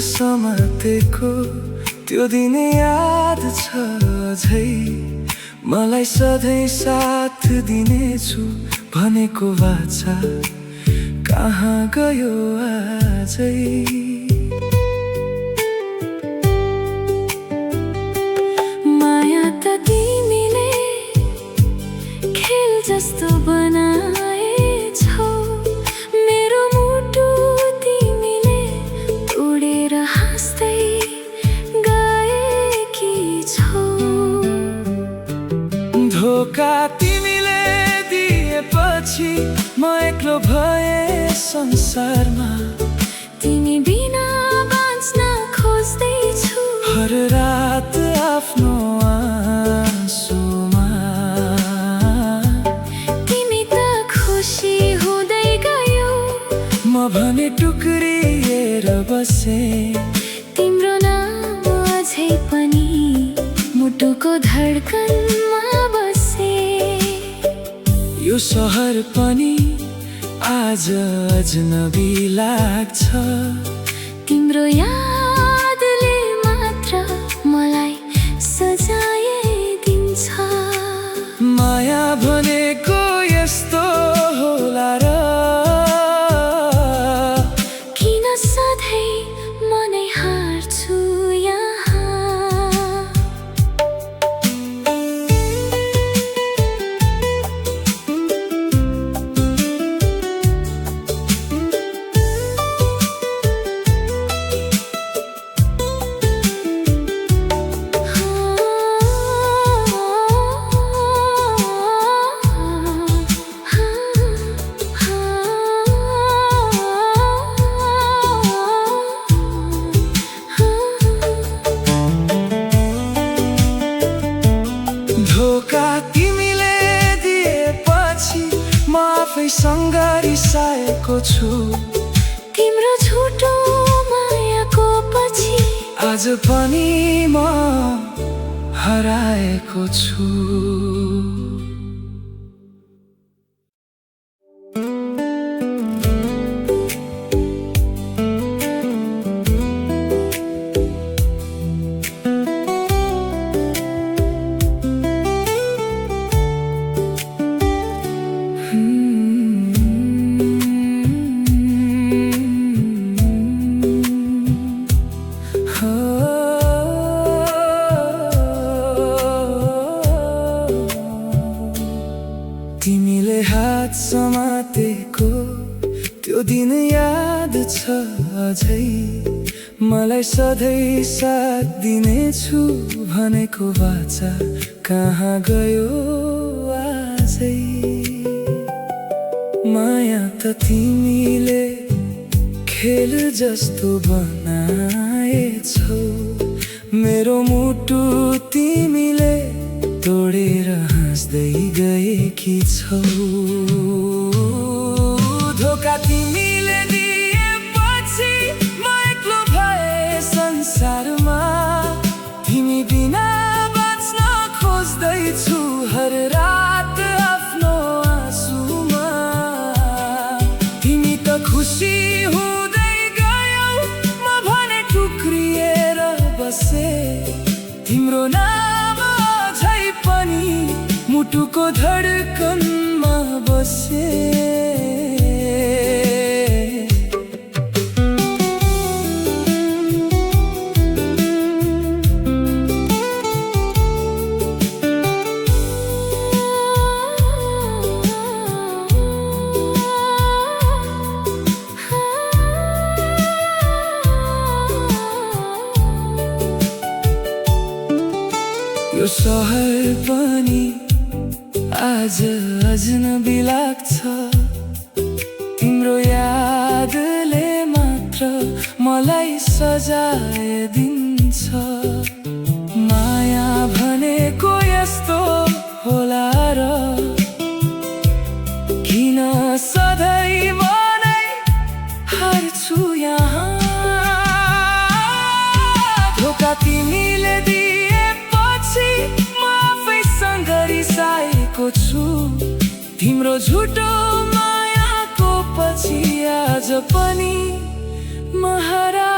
समातेको त्यो दिन याद छ अझै मलाई सधैँ साथ दिनेछु भनेको वाचा कहाँ गयो आजै। माया त तिमीले खेल जस्तो बनाएछौ, मेरो मुटु तिमीले तोडेर हाँस्दै गएकी छौ। धोका तिमीले दिएपछि म एक्लो भए संसारमा, तिमी बिना बाँच्न खोज्दैछु हर रात आफ्नो आँसुमा। तिमी त खुसी हुँदै गयौ, म भने टुक्रिएर बसे। तिम्रो नाम अझै पनि मुटुको धड्कनमा बसे। यो सहर पनि आज अजनबी लाग्छ, तिम्रो यादले मात्र मलाई सजाय दिन्छ। माया भनेको यस्तो होला र किन सधैँ म नै हार्छु यहाँ। धोका तिमीले दिएपछि म आफैसँग रिसाएको छु। तिम्रो झुटो मायाको पछि आज पनि म हराएको छु। तिमीले हात समातेको त्यो दिन याद छ अझै मलाई सधैँ साथ दिनेछु भनेको वाचा कहाँ गयो आजै। माया त तिमीले खेल जस्तो बनाएछौ, मेरो मुटु तिमीले तोडेर हाँस्दै गएकी छौ। धोका तिमीले दिएपछि म एक्लो भए संसारमा, तिमी बिना बाँच्न खोज्दैछु हर रात आफ्नो आँसुमा। तिमी त खुसी हुँदै गयौ, म भने टुक्रिएर बसे। तिम्रो नाम अझै पनि मुटुको धड्कनमा बसे। यो सहर पनि आज अजनबी लाग्छ, तिम्रो यादले मात्र मलाई सजाय दिन्छ। माया भनेको यस्तो होला र किन सधैँ म नै हार्छु यहाँ। धोका तिमीले दिएपछि म आफैसँग रिसाएको छु। तिम्रो झुटो मायाको पछि आज पनि म हरा